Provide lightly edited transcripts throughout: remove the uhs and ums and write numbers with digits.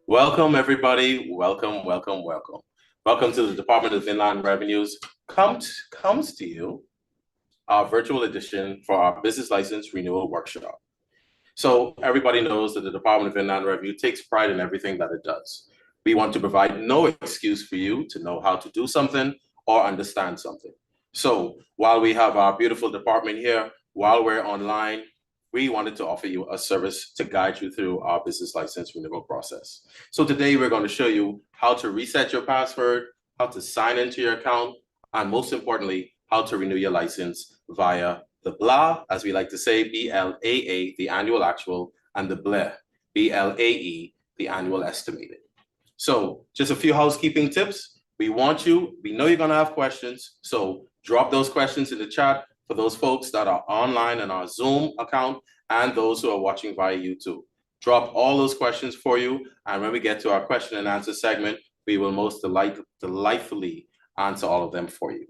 Welcome, everybody. Welcome, welcome, welcome. Welcome to the Department of Inland Revenue's comes to you, our virtual edition for our business license renewal workshop. So everybody knows that the Department of Inland Revenue takes pride in everything that it does. We want to provide no excuse for you to know how to do something or understand something. So while we have our beautiful department here, while we're online, we wanted to offer you a service to guide you through our business license renewal process. So today we're going to show you how to reset your password, how to sign into your account, and most importantly, how to renew your license via the BLA, as we like to say, BLAA, the annual actual, and the BLE, BLAE, the annual estimated. So just a few housekeeping tips. We know you're going to have questions, so drop those questions in the chat for those folks that are online in our Zoom account and those who are watching via YouTube. Drop all those questions for you, and when we get to our question and answer segment, we will most delightfully answer all of them for you.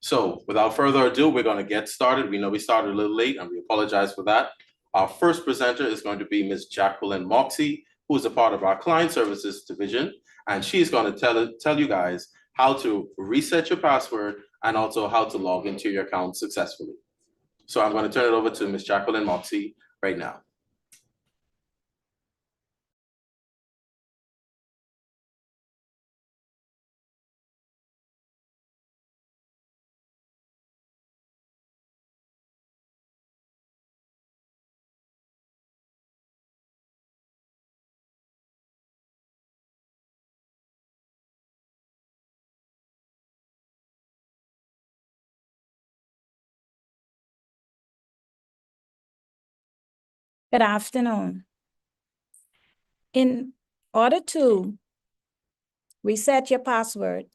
So without further ado, we're going to get started. We know we started a little late and we apologize for that. Our first presenter is going to be Ms. Jacqueline Moxie, who is a part of our client services division. And she's going to tell you guys how to reset your password and also how to log into your account successfully. So I'm going to turn it over to Ms. Jacqueline Moxie right now. Good afternoon. In order to reset your password,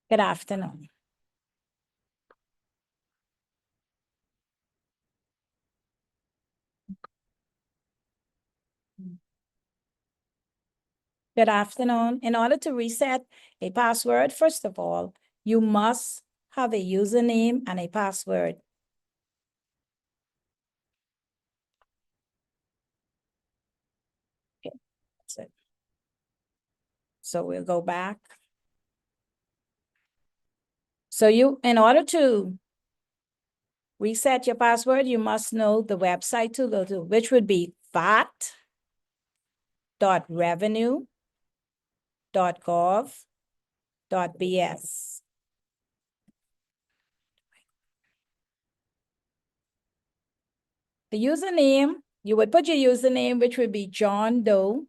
good afternoon. Good afternoon. In order to reset a password, first of all, you must have a username and a password. Okay, that's it. So we'll go back. So in order to reset your password, you must know the website to go to, which would be vat.revenue.gov.bs. The username, you would put your username, which would be John Doe.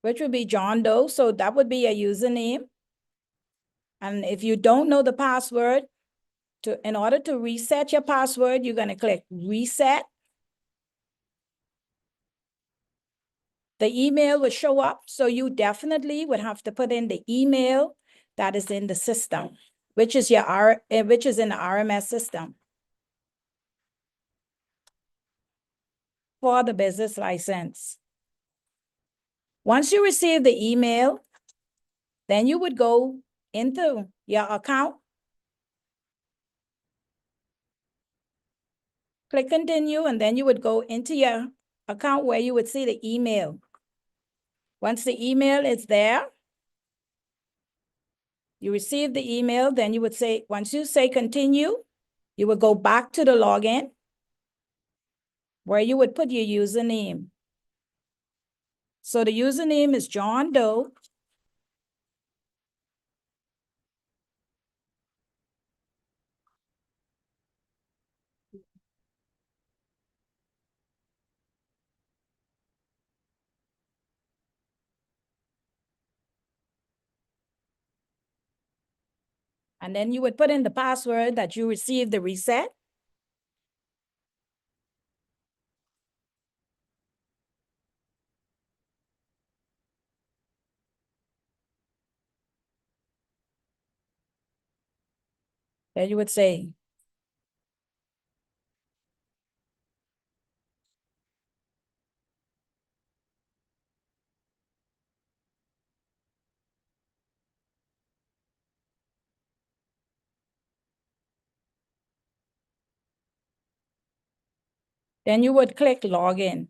Which would be John Doe. So that would be a username. And if you don't know the password, in order to reset your password, you're going to click reset. The email will show up. So you definitely would have to put in the email that is in the system, which is in the RMS system for the business license. Once you receive the email, then you would go into your account, click continue, and then you would go into your account where you would see the email. Once the email is there, you receive the email, then you would say, once you say continue, you would go back to the login where you would put your username. So the username is John Doe. And then you would put in the password that you received the reset. Then you would say, Then you would click Login.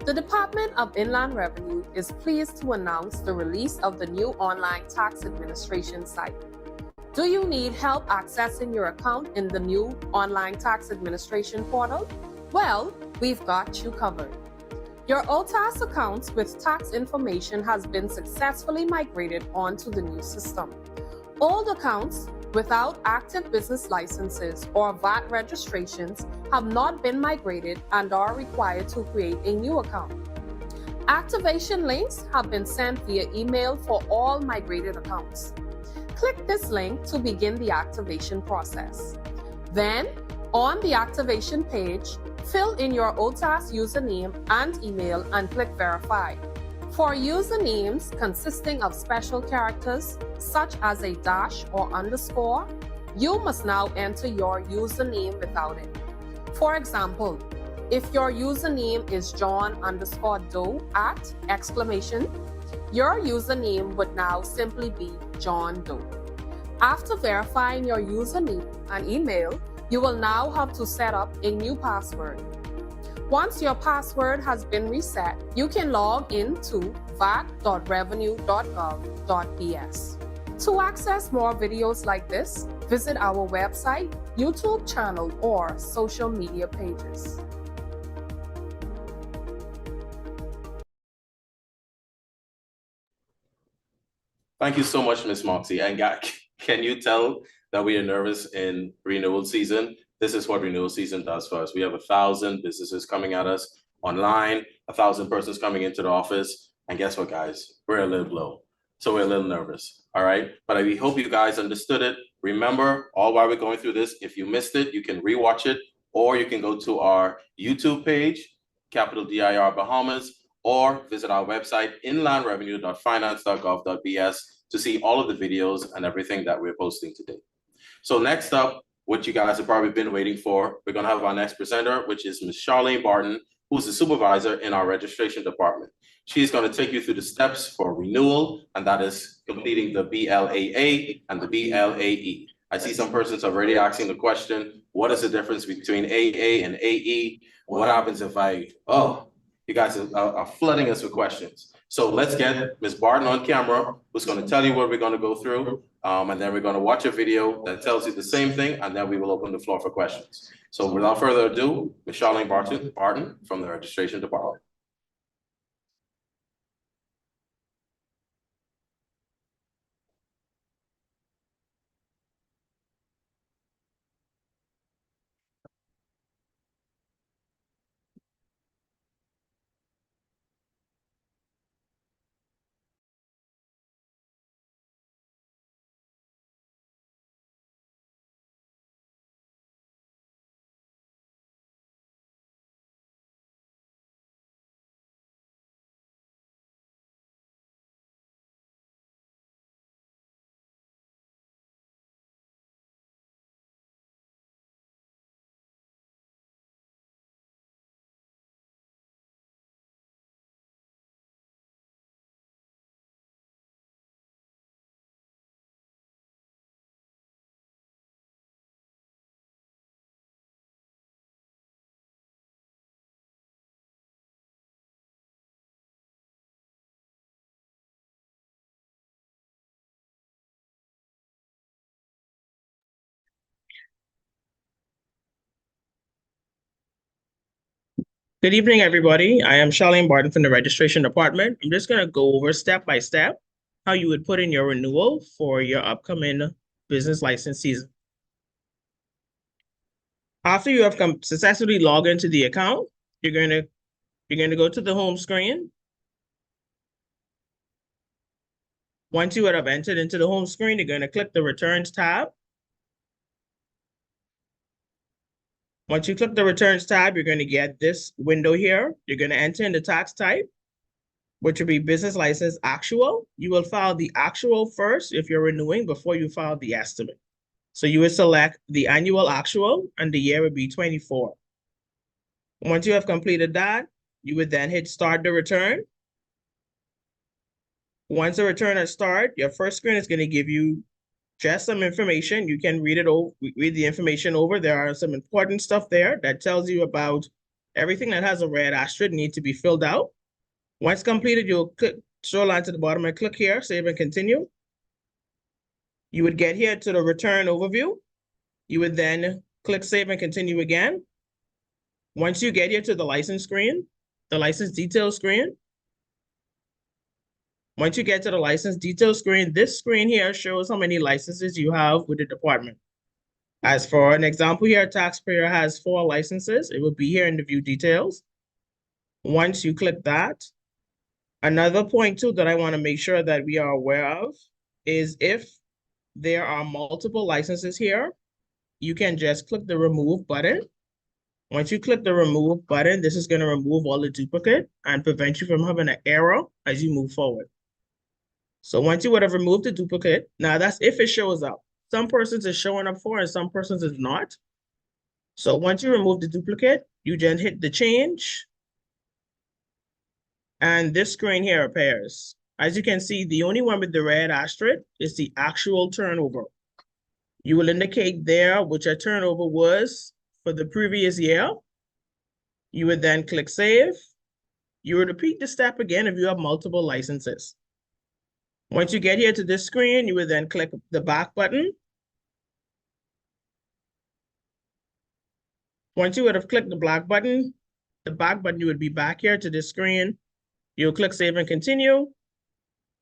The Department of Inland Revenue is pleased to announce the release of the new online tax administration site. Do you need help accessing your account in the new online tax administration portal? Well, we've got you covered. Your OTAS accounts with tax information has been successfully migrated onto the new system. Old accounts without active business licenses or VAT registrations have not been migrated and are required to create a new account. Activation links have been sent via email for all migrated accounts. Click this link to begin the activation process. Then, on the activation page, fill in your OTAS username and email and click Verify. For usernames consisting of special characters, such as a dash or underscore, you must now enter your username without it. For example, if your username is John_Doe at exclamation, your username would now simply be John Doe. After verifying your username and email, you will now have to set up a new password. Once your password has been reset, you can log in to vat.revenue.gov.bs. To access more videos like this, visit our website, YouTube channel, or social media pages. Thank you so much, Ms. Moxie. And can you tell that we are nervous in renewal season? This is what renewal season does for us. We have 1,000 businesses coming at us online, 1,000 persons coming into the office. And guess what, guys? We're a little low. So we're a little nervous. All right. But we hope you guys understood it. Remember, all while we're going through this, if you missed it, you can rewatch it, or you can go to our YouTube page, capital DIR Bahamas, or visit our website, inlandrevenue.finance.gov.bs, to see all of the videos and everything that we're posting today. So next up, what you guys have probably been waiting for, we're gonna have our next presenter, which is Ms. Charlene Barton, who's the supervisor in our registration department. She's gonna take you through the steps for renewal, and that is completing the BLAA and the BLAE. I see some persons already asking the question, what is the difference between AA and AE? What happens if you guys are flooding us with questions. So let's get Ms. Barton on camera, who's going to tell you what we're going to go through. And then we're going to watch a video that tells you the same thing, and then we will open the floor for questions. So without further ado, Ms. Charlene Barton from the registration department. Good evening, everybody. I am Charlene Barton from the Registration Department. I'm just going to go over step by step how you would put in your renewal for your upcoming business license season. After you have successfully logged into the account, you're going to go to the home screen. Once you have entered into the home screen, you're going to click the Returns tab. Once you click the Returns tab, you're going to get this window here. You're going to enter in the tax type. which would be business license actual. You will file the actual first if you're renewing before you file the estimate. So you would select the annual actual and the year would be 24. Once you have completed that, you would then hit start the return. Once the return has started, your first screen is going to give you just some information. You can read the information over. There are some important stuff there that tells you about everything that has a red asterisk need to be filled out. Once completed, you'll scroll on to the bottom and click here, save and continue. You would get here to the return overview. You would then click save and continue again. Once you get here to the license screen, the license details screen. Once you get to the license details screen, this screen here shows how many licenses you have with the department. As for an example here, taxpayer has 4 licenses. It will be here in the view details. Once you click that, another point too that I want to make sure that we are aware of is if there are multiple licenses here, you can just click the remove button. Once you click the remove button, this is going to remove all the duplicate and prevent you from having an error as you move forward. So once you would have removed the duplicate, now that's if it shows up. Some persons is showing up for and some persons is not. So once you remove the duplicate, you then hit the change. And this screen here appears. As you can see, the only one with the red asterisk is the actual turnover. You will indicate there which your turnover was for the previous year. You would then click save. You would repeat the step again if you have multiple licenses. Once you get here to this screen, you would then click the back button. Once you would have clicked the back button, you would be back here to this screen. You'll click save and continue.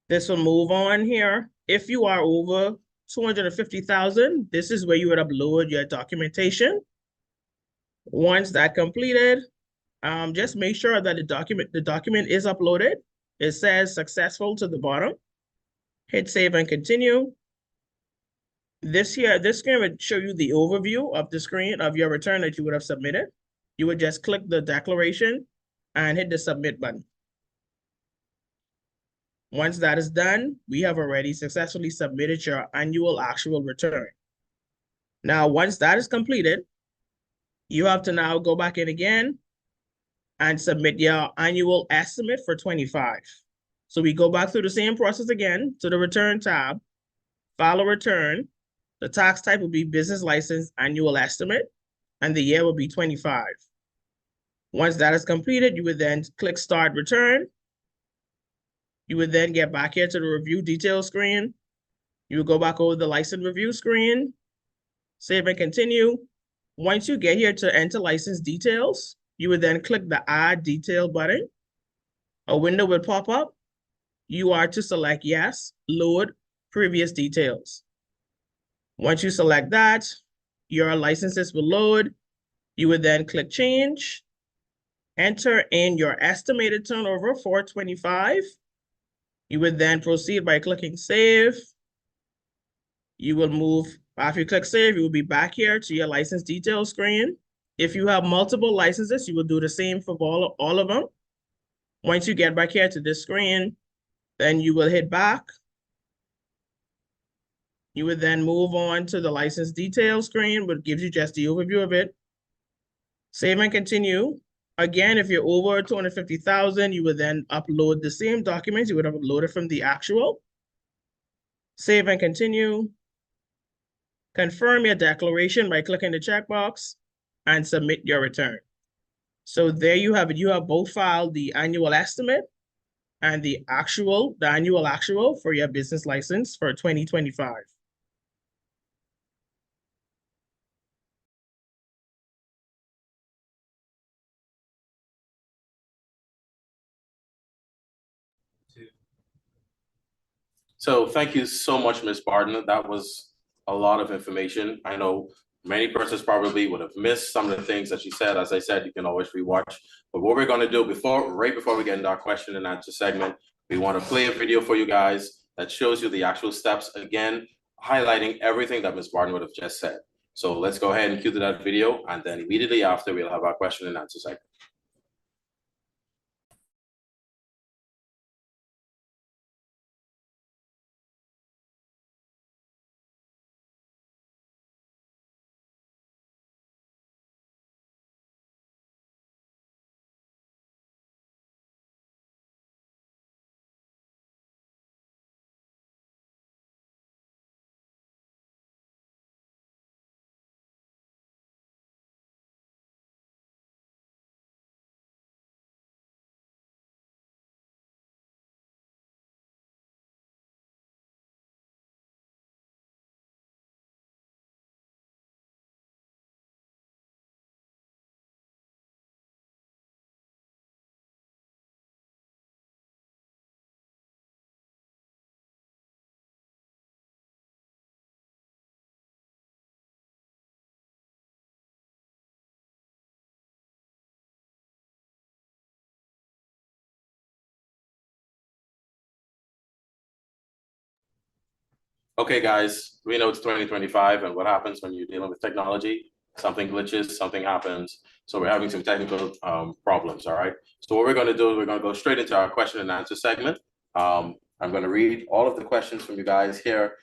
This will move on here. If you are over 250,000, this is where you would upload your documentation. Once that completed, just make sure that the document is uploaded. It says successful to the bottom. Hit save and continue. This screen would show you the overview of the screen of your return that you would have submitted. You would just click the declaration and hit the submit button. Once that is done, we have already successfully submitted your annual actual return. Now, once that is completed, you have to now go back in again and submit your annual estimate for 25. So we go back through the same process again to the return tab, file a return. The tax type will be business license annual estimate, and the year will be 25. Once that is completed, you would then click start return. You would then get back here to the review details screen. You would go back over the license review screen, save and continue. Once you get here to enter license details, you would then click the add detail button. A window will pop up. You are to select yes, load previous details. Once you select that, your licenses will load. You would then click change, enter in your estimated turnover for 25. You would then proceed by clicking save. You will move, after you click save, you will be back here to your license details screen. If you have multiple licenses, you will do the same for all of them. Once you get back here to this screen, then you will hit back. You would then move on to the license details screen, which gives you just the overview of it. Save and continue. Again, if you're over 250,000, you would then upload the same documents you would have uploaded from the actual. Save and continue. Confirm your declaration by clicking the checkbox and submit your return. So there you have it. You have both filed the annual estimate and the annual actual for your business license for 2025. So thank you so much, Ms. Barton. That was a lot of information. I know many persons probably would have missed some of the things that she said. As I said, you can always rewatch. But what we're going to do right before we get into our question and answer segment, we want to play a video for you guys that shows you the actual steps, again, highlighting everything that Ms. Barton would have just said. So let's go ahead and cue to that video, and then immediately after, we'll have our question and answer segment. Okay, guys, we know it's 2025, and what happens when you're dealing with technology? Something glitches, something happens. So we're having some technical problems, all right? So what we're going to do is we're going to go straight into our question and answer segment. I'm going to read all of the questions from you guys here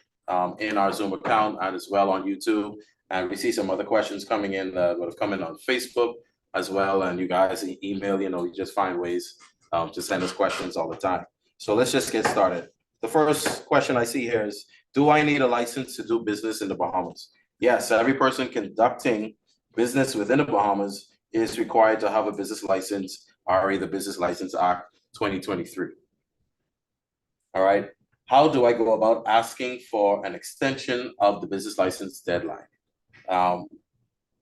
in our Zoom account and as well on YouTube. And we see some other questions coming in that would have come in on Facebook as well. And you guys email, you just find ways to send us questions all the time. So let's just get started. The first question I see here is, do I need a license to do business in the Bahamas? Yes, every person conducting business within the Bahamas is required to have a business license, RA, the Business License Act 2023. All right. How do I go about asking for an extension of the business license deadline?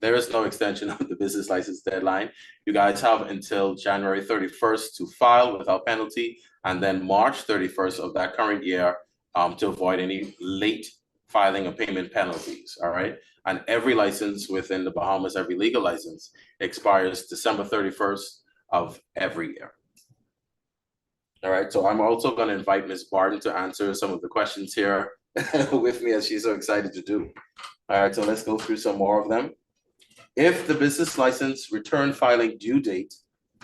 There is no extension of the business license deadline. You guys have until January 31st to file without penalty, and then March 31st of that current year to avoid any late filing of payment penalties, all right? And every license within the Bahamas, every legal license expires December 31st of every year. All right, so I'm also gonna invite Ms. Barton to answer some of the questions here with me, as she's so excited to do. All right, so let's go through some more of them. If the business license return filing due date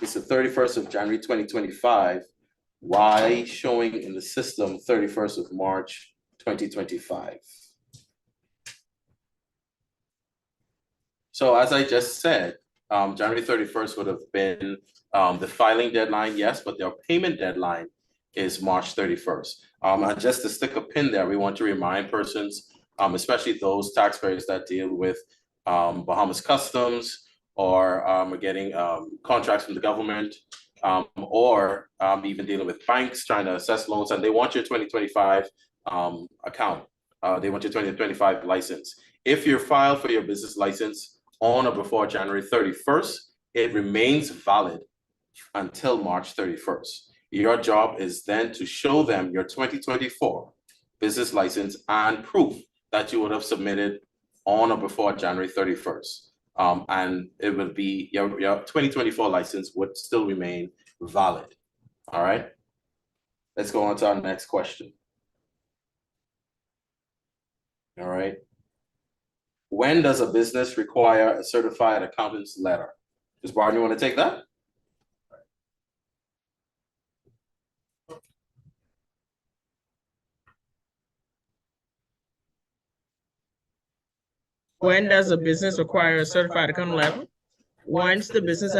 is the 31st of January 2025, why showing in the system 31st of March 2025? So as I just said, January 31st would have been the filing deadline, yes, but their payment deadline is March 31st. And just to stick a pin there, we want to remind persons, especially those taxpayers that deal with Bahamas Customs or are getting contracts from the government, or even dealing with banks trying to assess loans, and they want your 2025 account. They want your 2025 license. If you're filed for your business license on or before January 31st, it remains valid until March 31st. Your job is then to show them your 2024 business license and proof that you would have submitted on or before January 31st. And it would be your 2024 license would still remain valid. All right. Let's go on to our next question. All right. When does a business require a certified accountant's letter? Ms. Barton, you want to take that? When does a business require a certified accountant letter? Once the business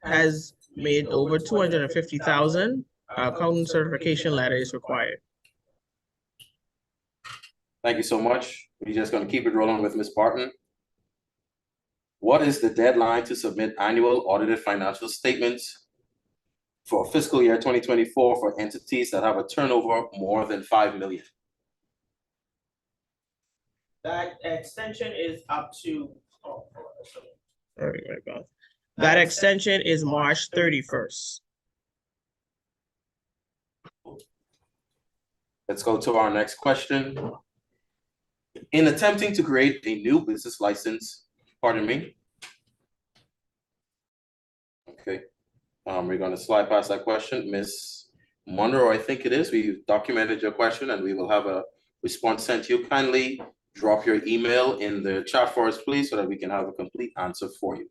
has made over 250,000, accountant certification letter is required. Thank you so much. We're just going to keep it rolling with Ms. Barton. What is the deadline to submit annual audited financial statements for fiscal year 2024 for entities that have a turnover more than 5 million? That extension is up to, that extension is March 31st. Let's go to our next question. In attempting to create a new business license, pardon me. Okay, we're going to slide past that question. Ms. Monroe, I think it is. We've documented your question and we will have a response sent to you. Kindly drop your email in the chat for us, please, so that we can have a complete answer for you.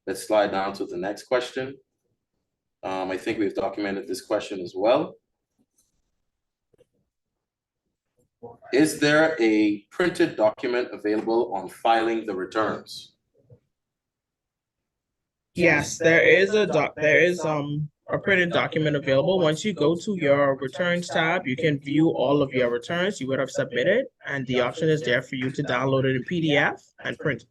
Let's slide down to the next question. I think we've documented this question as well. Is there a printed document available on filing the returns? Yes, there is a printed document available. Once you go to your returns tab, you can view all of your returns you would have submitted, and the option is there for you to download it in PDF and print.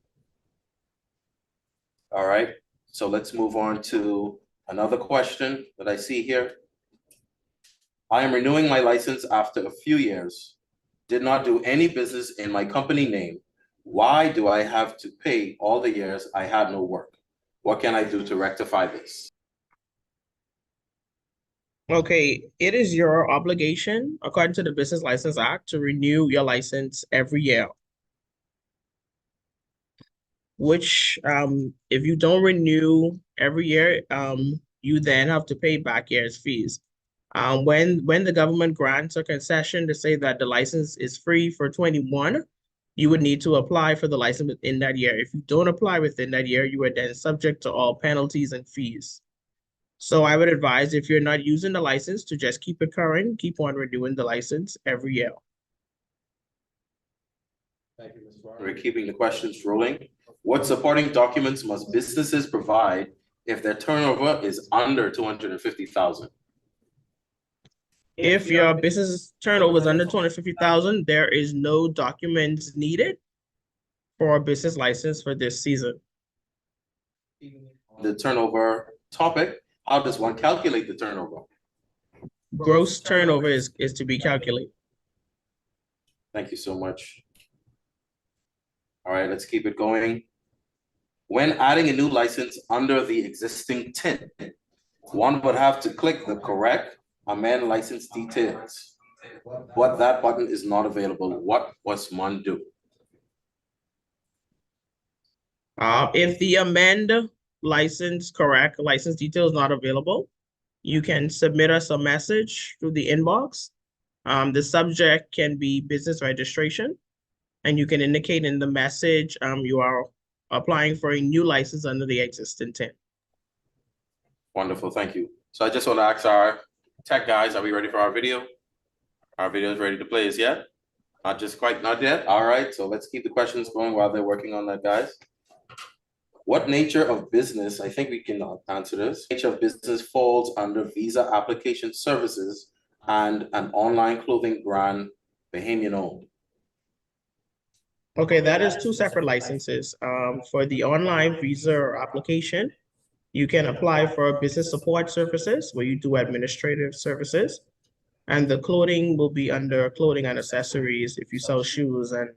All right, so let's move on to another question that I see here. I am renewing my license after a few years. Did not do any business in my company name. Why do I have to pay all the years I had no work? What can I do to rectify this? Okay, it is your obligation, according to the Business License Act, to renew your license every year. Which, if you don't renew every year, you then have to pay back year's fees. When the government grants a concession to say that the license is free for 21, you would need to apply for the license within that year. If you don't apply within that year, you are then subject to all penalties and fees. So I would advise, if you're not using the license, to just keep it current, keep on renewing the license every year. Thank you, Ms. Barr. We're keeping the questions rolling. What supporting documents must businesses provide if their turnover is under 250,000? If your business turnover is under 250,000, there is no documents needed for a business license for this season. The turnover topic, how does one calculate the turnover? Gross turnover is to be calculated. Thank you so much. All right, let's keep it going. When adding a new license under the existing TIN, one would have to click the correct amend license details. But that button is not available. What must one do? If the amend license detail is not available, you can submit us a message through the inbox. The subject can be business registration, and you can indicate in the message you are applying for a new license under the existing TIN. Wonderful, thank you. So I just want to ask our tech guys, are we ready for our video? Our video is ready to play, is yet? Not yet? All right, so let's keep the questions going while they're working on that, guys. What nature of business, I think we can answer this, nature of business falls under visa application services and an online clothing brand Bahamian owned? Okay, that is two separate licenses. For the online visa application, you can apply for business support services where you do administrative services. And the clothing will be under clothing and accessories if you sell shoes and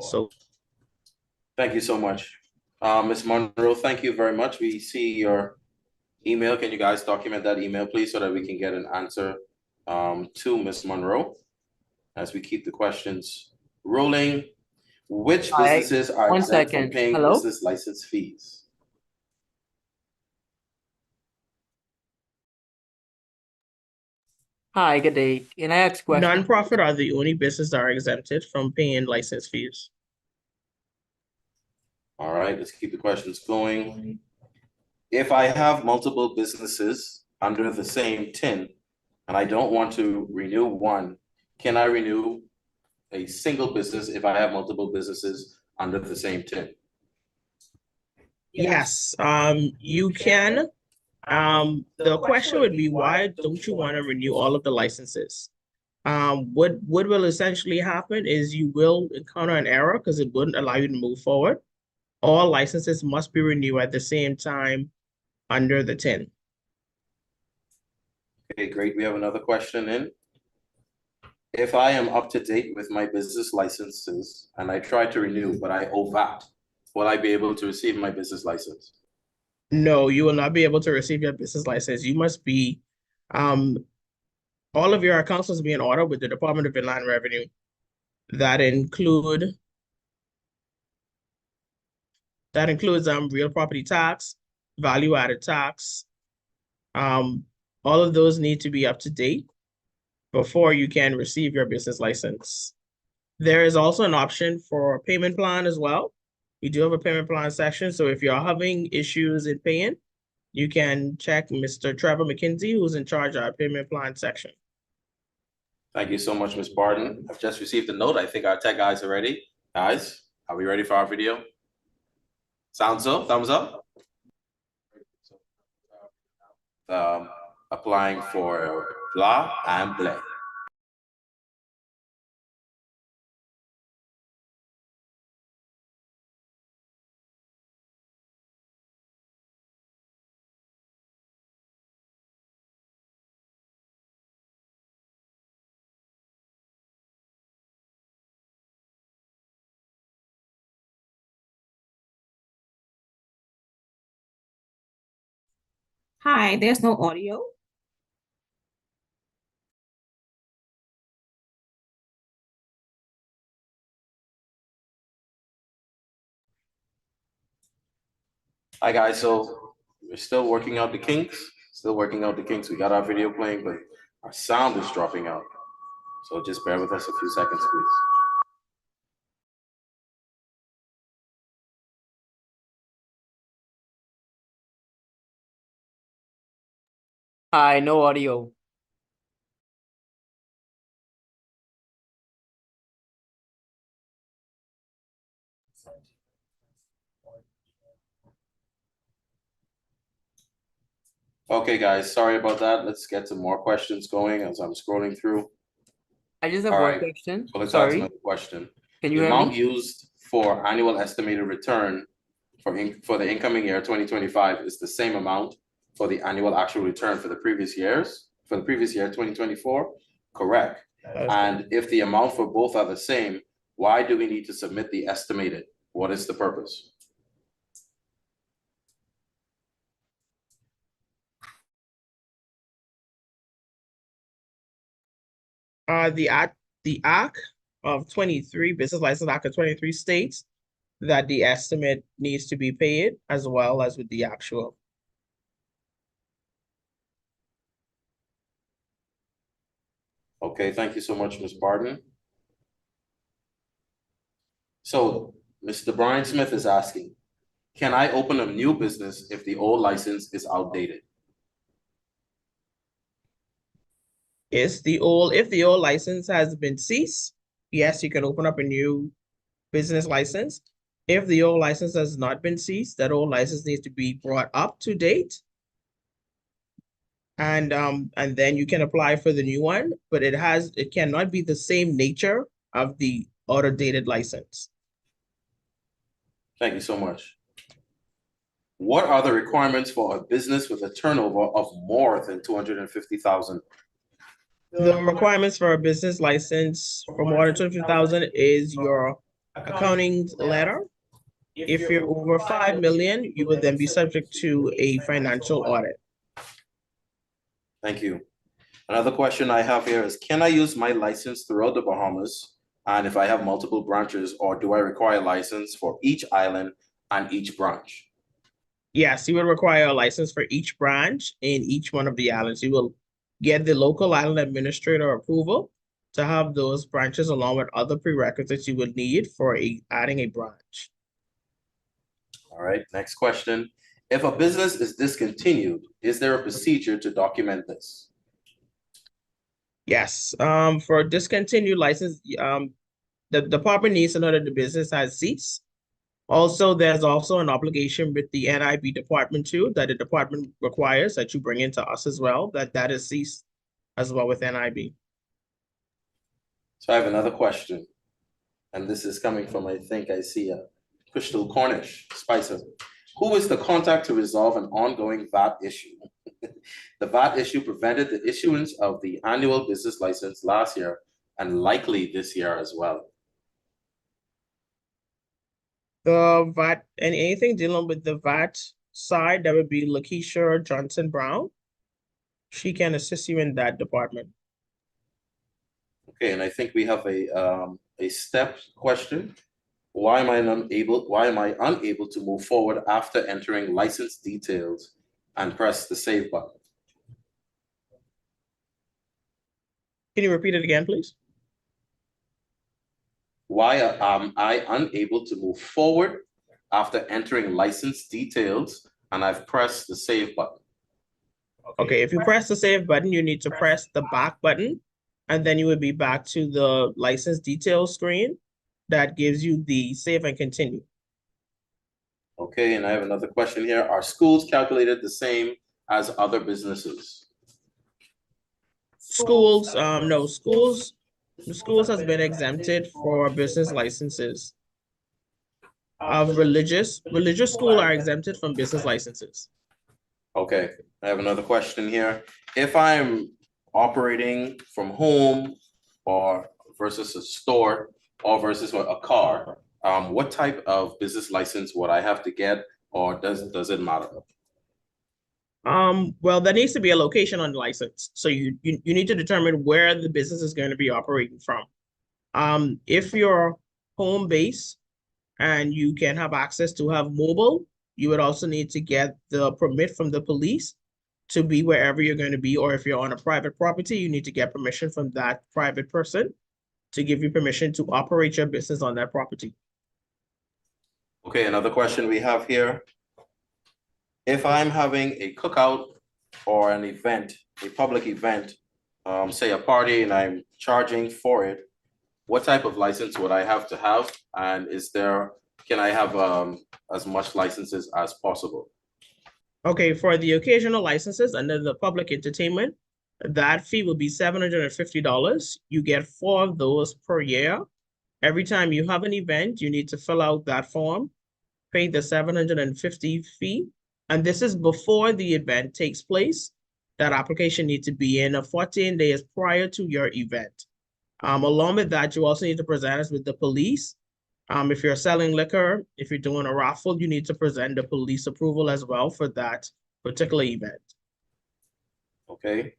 so. Thank you so much. Ms. Monroe, thank you very much. We see your email. Can you guys document that email, please, so that we can get an answer to Ms. Monroe as we keep the questions rolling? Which businesses are exempt from paying business license fees? Hi, good day. Can I ask a question? Nonprofit are the only businesses that are exempted from paying license fees. All right, let's keep the questions going. If I have multiple businesses under the same TIN and I don't want to renew one, can I renew a single business if I have multiple businesses under the same TIN? Yes, you can. The question would be, why don't you want to renew all of the licenses? What will essentially happen is you will encounter an error because it wouldn't allow you to move forward. All licenses must be renewed at the same time under the TIN. Okay, great. We have another question in. If I am up to date with my business licenses and I try to renew, but I owe VAT, will I be able to receive my business license? No, you will not be able to receive your business license. You must be, all of your accounts must be in order with the Department of Inland Revenue. That includes real property tax, value-added tax. All of those need to be up to date before you can receive your business license. There is also an option for a payment plan as well. We do have a payment plan section, so if you're having issues in paying, you can check Mr. Trevor McKinsey, who's in charge of our payment plan section. Thank you so much, Ms. Barton. I've just received a note. I think our tech guys are ready. Guys, are we ready for our video? Sounds so? Thumbs up? Applying for blah and blah. Hi, there's no audio. Hi guys, so we're still working out the kinks. Still working out the kinks. We got our video playing, but our sound is dropping out. So just bear with us a few seconds, please. Hi, no audio. Okay, guys, sorry about that. Let's get some more questions going as I'm scrolling through. I just have All one right. question. So let's ask Sorry, another question. can you The hear amount me? used for annual estimated return for the incoming year 2025 is the same amount for the annual actual return for the previous year 2024? Correct. And if the amount for both are the same, why do we need to submit the estimated? What is the purpose? The Act of 23, Business License Act of 23 states that the estimate needs to be paid as well as with the actual. Okay, thank you so much, Ms. Barton. So, Mr. Brian Smith is asking, can I open a new business if the old license is outdated? If the old license has been ceased, yes, you can open up a new business license. If the old license has not been ceased, that old license needs to be brought up to date. And then you can apply for the new one, but it cannot be the same nature of the outdated license. Thank you so much. What are the requirements for a business with a turnover of more than 250,000? The requirements for a business license for more than 250,000 is your accounting letter. If you're over 5 million, you would then be subject to a financial audit. Thank you. Another question I have here is, can I use my license throughout the Bahamas? And if I have multiple branches, or do I require a license for each island and each branch? Yes, you would require a license for each branch in each one of the islands. You will get the local island administrator approval to have those branches along with other prerequisites you would need for adding a branch. All right, next question. If a business is discontinued, is there a procedure to document this? Yes, for a discontinued license, the department needs to know that the business has ceased. Also, there's also an obligation with the NIB department too, that the department requires that you bring into us as well, that is ceased as well with NIB. So I have another question, and this is coming from, I think I see a Crystal Cornish, Spicer. Who is the contact to resolve an ongoing VAT issue? The VAT issue prevented the issuance of the annual business license last year and likely this year as well. The VAT and anything dealing with the VAT side, that would be Lakeisha Johnson Brown. She can assist you in that department. Okay, and I think we have a step question. Why am I unable to move forward after entering license details and press the save button? Can you repeat it again, please? Why am I unable to move forward after entering license details and I've pressed the save button? Okay, if you press the save button, you need to press the back button, and then you would be back to the license details screen that gives you the save and continue. Okay, and I have another question here. Are schools calculated the same as other businesses? Schools, no, schools has been exempted for business licenses. Religious school are exempted from business licenses. Okay, I have another question here. If I'm operating from home or versus a store or versus a car, what type of business license would I have to get, or does it matter? Well, there needs to be a location on the license. So you need to determine where the business is going to be operating from. If you're home base and you can have access to have mobile, you would also need to get the permit from the police to be wherever you're going to be, or if you're on a private property, you need to get permission from that private person to give you permission to operate your business on that property. Okay, another question we have here. If I'm having a cookout or an event, a public event, say a party, and I'm charging for it, what type of license would I have to have? And can I have as much licenses as possible? Okay, for the occasional licenses under the public entertainment, that fee will be $750. You get 4 of those per year. Every time you have an event, you need to fill out that form, pay the $750 fee, and this is before the event takes place. That application needs to be in 14 days prior to your event. Along with that, you also need to present us with the police. If you're selling liquor, if you're doing a raffle, you need to present the police approval as well for that particular event. Okay.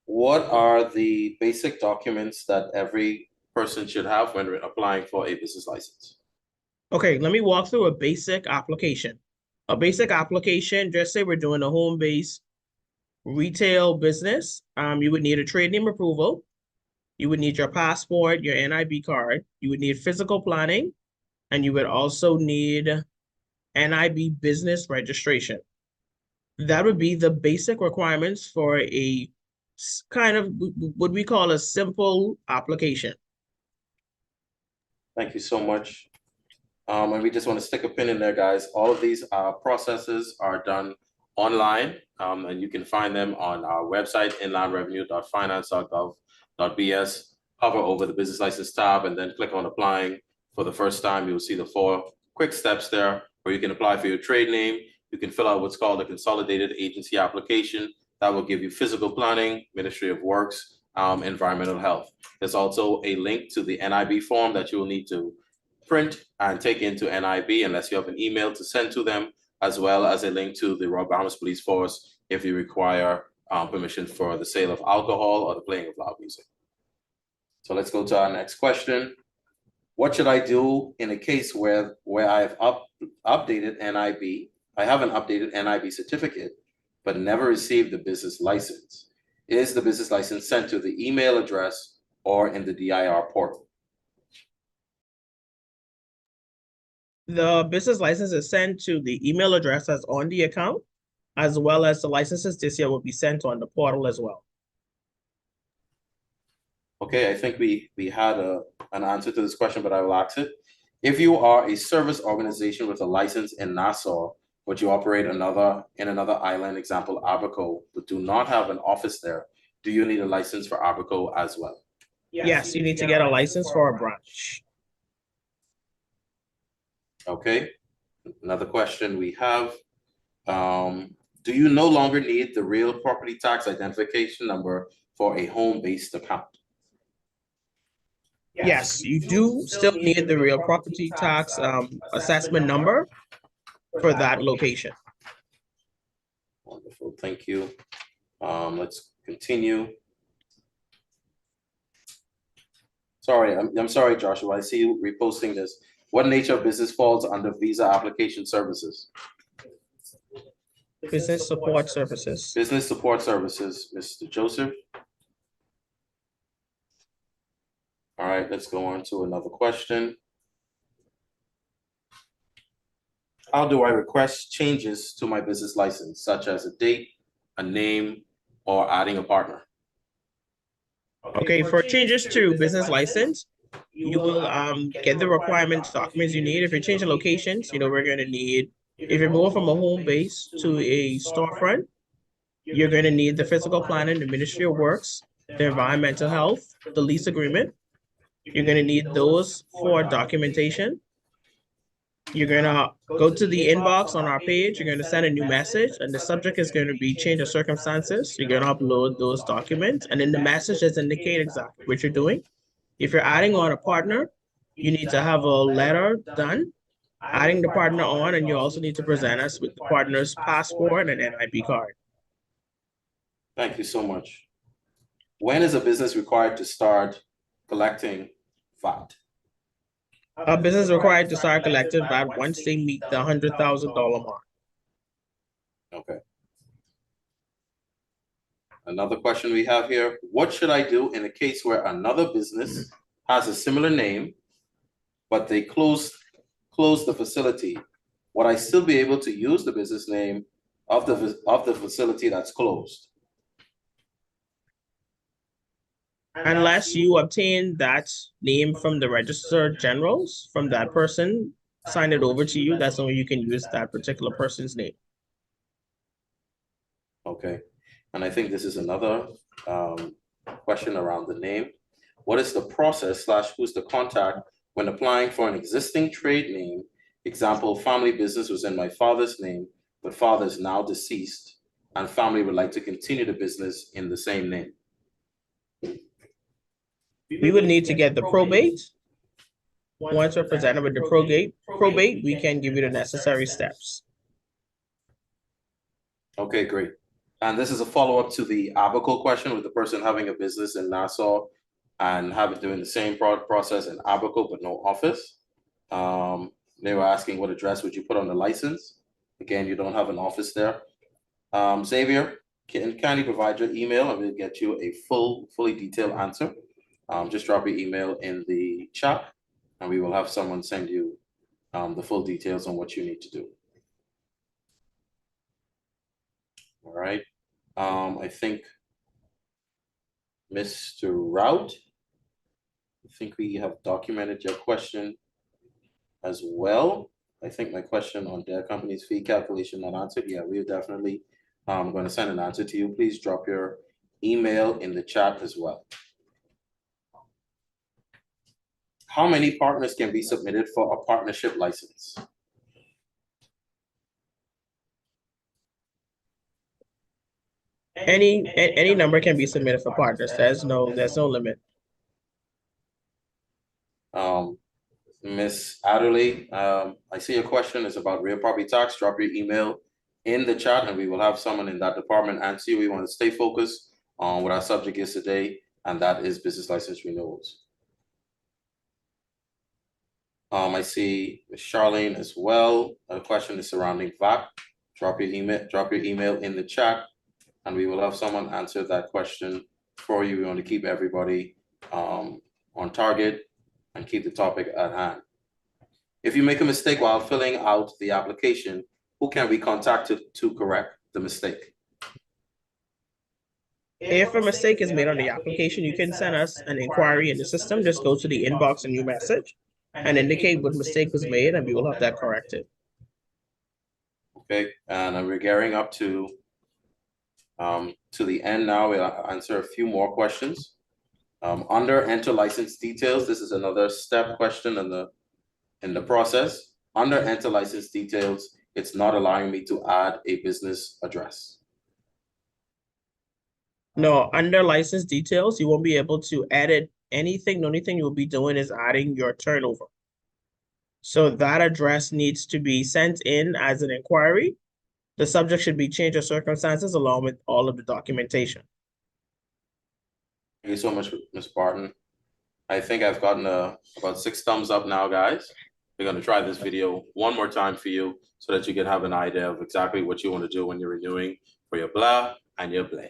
What are the basic documents that every person should have when applying for a business license? Okay, let me walk through a basic application. A basic application, just say we're doing a home-based retail business. You would need a trade name approval. You would need your passport, your NIB card. You would need physical planning, and you would also need NIB business registration. That would be the basic requirements for a kind of what we call a simple application. Thank you so much. And we just want to stick a pin in there, guys. All of these processes are done online, and you can find them on our website, inlandrevenue.finance.gov.bs. Hover over the business license tab and then click on applying for the first time. You'll see the 4 quick steps there where you can apply for your trade name. You can fill out what's called a consolidated agency application. That will give you physical planning, Ministry of Works, environmental health. There's also a link to the NIB form that you will need to print and take into NIB unless you have an email to send to them, as well as a link to the Royal Bahamas Police Force if you require permission for the sale of alcohol or the playing of loud music. So let's go to our next question. What should I do in a case where I've updated NIB? I have an updated NIB certificate, but never received the business license. Is the business license sent to the email address or in the DIR portal? The business license is sent to the email address that's on the account, as well as the licenses this year will be sent on the portal as well. Okay, I think we had an answer to this question, but I will ask it. If you are a service organization with a license in Nassau, but you operate in another island, example, Abaco, but do not have an office there, do you need a license for Abaco as well? Yes, you need to get a license for a branch. Okay, another question we have. Do you no longer need the real property tax identification number for a home-based account? Yes, you do still need the real property tax assessment number for that location. Wonderful, thank you. Let's continue. Sorry, I'm sorry, Joshua. I see you reposting this. What nature of business falls under visa application services? Business support services. Business support services, Mr. Joseph. All right, let's go on to another question. How do I request changes to my business license, such as a date, a name, or adding a partner? Okay, for changes to business license, you will get the requirements documents you need. If you're changing locations, we're going to need, if you're moving from a home base to a storefront, you're going to need the physical planning, the Ministry of Works, the environmental health, the lease agreement. You're going to need those for documentation. You're going to go to the inbox on our page. You're going to send a new message, and the subject is going to be change of circumstances. You're going to upload those documents, and in the message just indicate exactly what you're doing. If you're adding on a partner, you need to have a letter done, adding the partner on, and you also need to present us with the partner's passport and NIB card. Thank you so much. When is a business required to start collecting VAT? A business is required to start collecting VAT once they meet the $100,000 mark. Okay. Another question we have here, what should I do in a case where another business has a similar name, but they closed the facility? Would I still be able to use the business name of the facility that's closed? Unless you obtain that name from the Register Generals, from that person, sign it over to you, that's when you can use that particular person's name. Okay, and I think this is another question around the name. What is the process / who's the contact when applying for an existing trade name? Example, family business was in my father's name, but father is now deceased, and family would like to continue the business in the same name. We would need to get the probate. Once we're presented with the probate, we can give you the necessary steps. Okay, great. And this is a follow-up to the Abaco question with the person having a business in Nassau and doing the same process in Abaco but no office. They were asking what address would you put on the license? Again, you don't have an office there. Xavier, can you provide your email and we'll get you a fully detailed answer. Just drop your email in the chat and we will have someone send you the full details on what you need to do. All right. I think Mr. Rout, I think we have documented your question as well. I think my question on their company's fee calculation not answered. Yeah, we're definitely going to send an answer to you. Please drop your email in the chat as well. How many partners can be submitted for a partnership license? Any number can be submitted for partners. There's no limit. Miss Adderley, I see your question is about real property tax. Drop your email in the chat and we will have someone in that department answer you. We want to stay focused on what our subject is today, and that is business license renewals. I see Ms. Charlene as well. A question is surrounding VAT. Drop your email in the chat and we will have someone answer that question for you. We want to keep everybody on target and keep the topic at hand. If you make a mistake while filling out the application, who can we contact to correct the mistake? If a mistake is made on the application, you can send us an inquiry in the system. Just go to the inbox and new message and indicate what mistake was made and we will have that corrected. Okay, and we're gearing up to the end now. We'll answer a few more questions. Under enter license details, this is another step question in the process. Under enter license details, it's not allowing me to add a business address. No, under license details, you won't be able to edit anything. The only thing you'll be doing is adding your turnover. So that address needs to be sent in as an inquiry. The subject should be change of circumstances along with all of the documentation. Thank you so much, Ms. Barton. I think I've gotten about 6 thumbs up now, guys. We're going to try this video one more time for you so that you can have an idea of exactly what you want to do when you're renewing for your blah and your blah.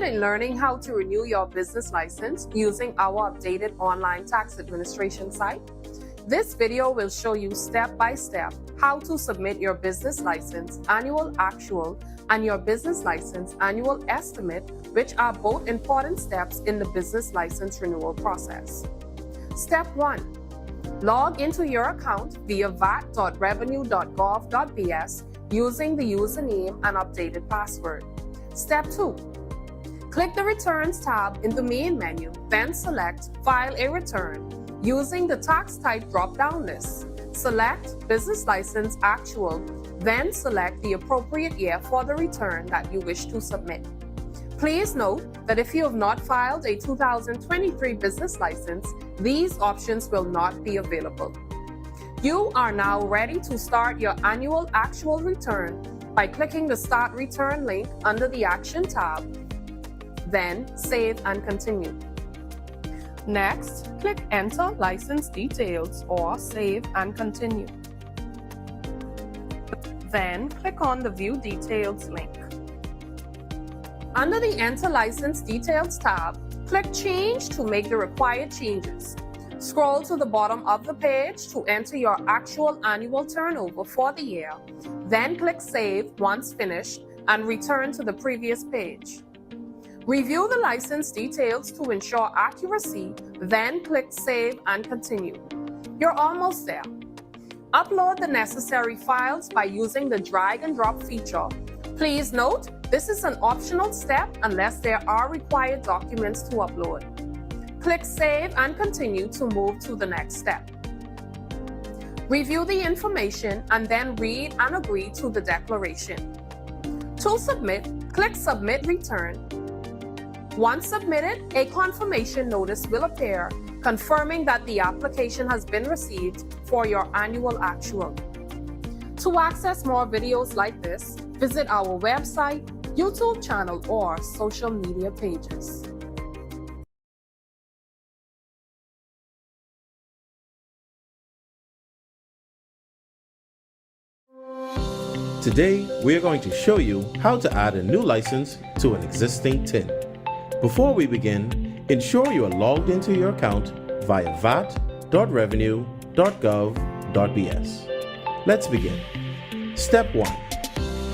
In learning how to renew your business license using our updated online tax administration site. This video will show you step by step how to submit your business license annual actual and your business license annual estimate, which are both important steps in the business license renewal process. Step 1. Log into your account via vat.revenue.gov.bs using the username and updated password. Step 2. Click the Returns tab in the main menu, then select File a Return. Using the tax type drop-down list, select Business License Actual, then select the appropriate year for the return that you wish to submit. Please note that if you have not filed a 2023 business license, these options will not be available. You are now ready to start your annual actual return by clicking the Start Return link under the Action tab, then Save and Continue. Next, click Enter License Details or Save and Continue. Then click on the View Details link. Under the Enter License Details tab, click Change to make the required changes. Scroll to the bottom of the page to enter your actual annual turnover for the year, then click Save once finished and return to the previous page. Review the license details to ensure accuracy, then click Save and Continue. You're almost there. Upload the necessary files by using the drag and drop feature. Please note, this is an optional step unless there are required documents to upload. Click Save and Continue to move to the next step. Review the information and then read and agree to the declaration. To submit, click Submit Return. Once submitted, a confirmation notice will appear confirming that the application has been received for your annual actual. To access more videos like this, visit our website, YouTube channel, or social media pages. Today, we are going to show you how to add a new license to an existing TIN. Before we begin, ensure you are logged into your account via vat.revenue.gov.bs. Let's begin. Step 1.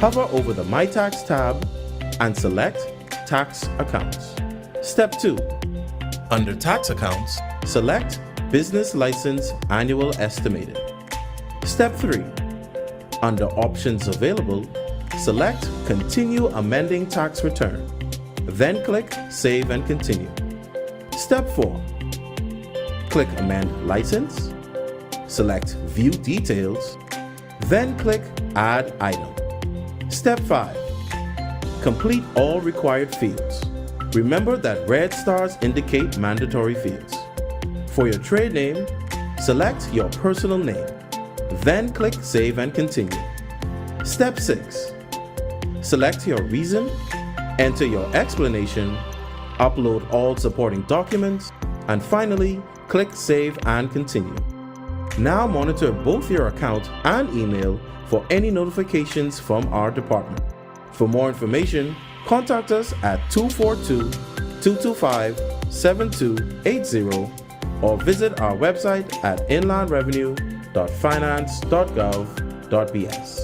Hover over the My Tax tab and select Tax Accounts. Step 2. Under Tax Accounts, select Business License Annual Estimated. Step 3. Under Options Available, select Continue Amending Tax Return. Then click Save and Continue. Step 4. Click Amend License. Select View Details. Then click Add Item. Step 5. Complete all required fields. Remember that red stars indicate mandatory fields. For your trade name, select your personal name. Then click Save and Continue. Step 6. Select your reason, enter your explanation, upload all supporting documents, and finally, click Save and Continue. Now monitor both your account and email for any notifications from our department. For more information, contact us at 242-225-7280 or visit our website at inlandrevenue.finance.gov.bs.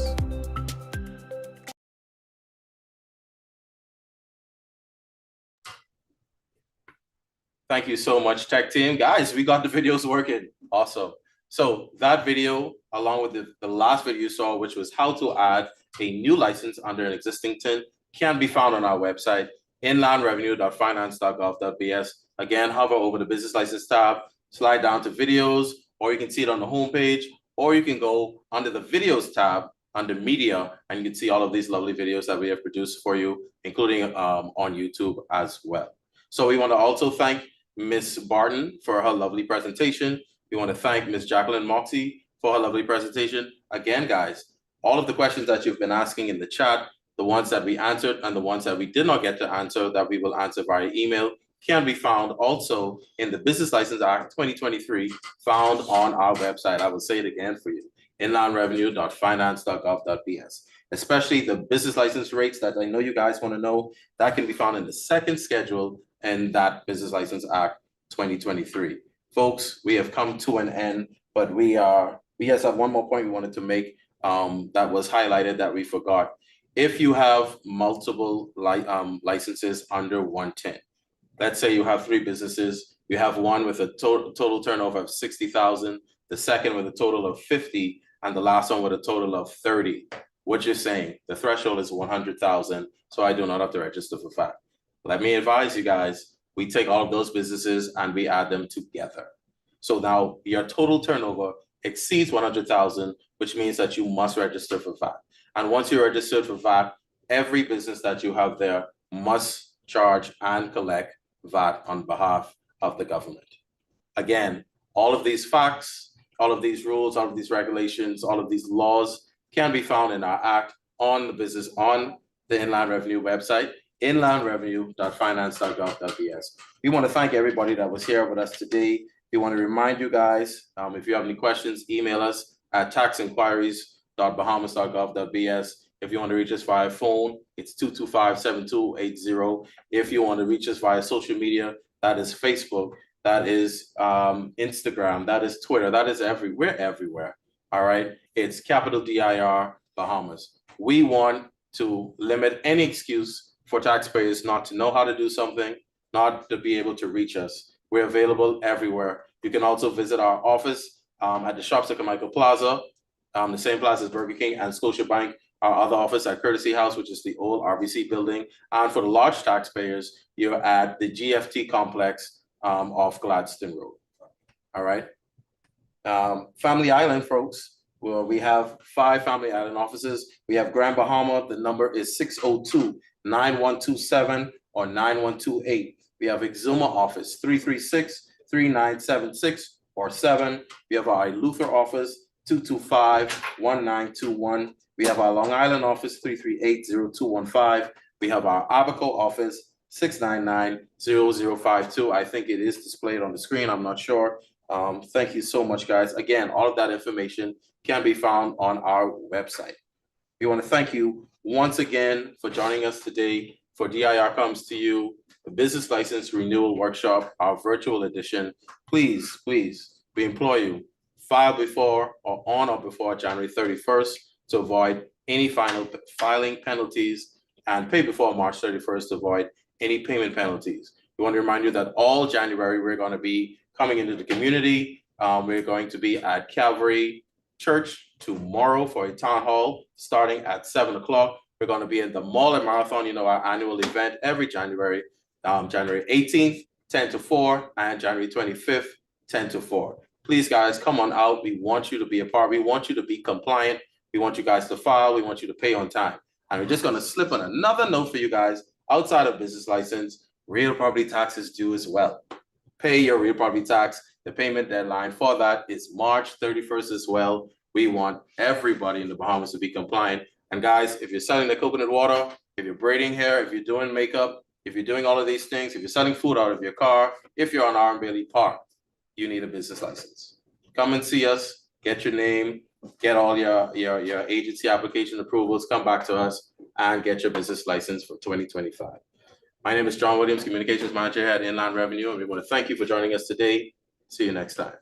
Thank you so much, tech team. Guys, we got the videos working. Awesome. So that video, along with the last video you saw, which was how to add a new license under an existing TIN, can be found on our website, inlandrevenue.finance.gov.bs. Again, hover over the business license tab, slide down to videos, or you can see it on the homepage, or you can go under the videos tab under media, and you can see all of these lovely videos that we have produced for you, including on YouTube as well. So we want to also thank Ms. Barton for her lovely presentation. We want to thank Ms. Jacqueline Moxie for her lovely presentation. Again, guys, all of the questions that you've been asking in the chat, the ones that we answered and the ones that we did not get to answer that we will answer via email, can be found also in the Business License Act 2023 found on our website. I will say it again for you, inlandrevenue.finance.gov.bs. Especially the business license rates that I know you guys want to know, that can be found in the second schedule in that Business License Act 2023. Folks, we have come to an end, but we just have one more point we wanted to make that was highlighted that we forgot. If you have multiple licenses under 110, let's say you have 3 businesses, you have one with a total turnover of 60,000, the second with a total of 50, and the last one with a total of 30. What you're saying, the threshold is 100,000, so I do not have to register for VAT. Let me advise you guys, we take all of those businesses and we add them together. So now your total turnover exceeds 100,000, which means that you must register for VAT. And once you're registered for VAT, every business that you have there must charge and collect VAT on behalf of the government. Again, all of these facts, all of these rules, all of these regulations, all of these laws can be found in our act on the business on the Inland Revenue website, inlandrevenue.finance.gov.bs. We want to thank everybody that was here with us today. We want to remind you guys, if you have any questions, email us at taxinquiries.bahamas.gov.bs. If you want to reach us via phone, it's 225-7280. If you want to reach us via social media, that is Facebook, that is Instagram, that is Twitter, that is everywhere. All right, it's capital DIR Bahamas. We want to limit any excuse for taxpayers not to know how to do something, not to be able to reach us. We're available everywhere. You can also visit our office at the Shops at Carmichael Plaza, the same plaza as Burger King and Scotiabank. Our other office at Courtesy House, which is the old RBC building. And for the large taxpayers, you're at the GFT complex off Gladstone Road. All right. Family Island, folks. Well, we have 5 Family Island offices. We have Grand Bahama. The number is 602-9127 or 9128. We have Exuma office, 336-3976 or 7. We have our Luther office, 225-1921. We have our Long Island office, 338-0215. We have our Abaco office, 699-0052. I think it is displayed on the screen. I'm not sure. Thank you so much, guys. Again, all of that information can be found on our website. We want to thank you once again for joining us today for DIR Comes to You, the Business License Renewal Workshop, our virtual edition. Please, we implore you, file before or on or before January 31st to avoid any filing penalties, and pay before March 31st to avoid any payment penalties. We want to remind you that all January we're going to be coming into the community. We're going to be at Calvary Church tomorrow for a town hall starting at 7 o'clock. We're going to be at the Mall and Marathon, our annual event every January, January 18th, 10 to 4, and January 25th, 10 to 4. Please, guys, come on out. We want you to be a part. We want you to be compliant. We want you guys to file. We want you to pay on time. And we're just going to slip on another note for you guys. Outside of business license, real property tax is due as well. Pay your real property tax. The payment deadline for that is March 31st as well. We want everybody in the Bahamas to be compliant. And guys, if you're selling the coconut water, if you're braiding hair, if you're doing makeup, if you're doing all of these things, if you're selling food out of your car, if you're on R. Bailey Park, you need a business license. Come and see us, get your name, get all your agency application approvals, come back to us and get your business license for 2025. My name is John Williams, Communications Manager at Inland Revenue, and we want to thank you for joining us today. See you next time.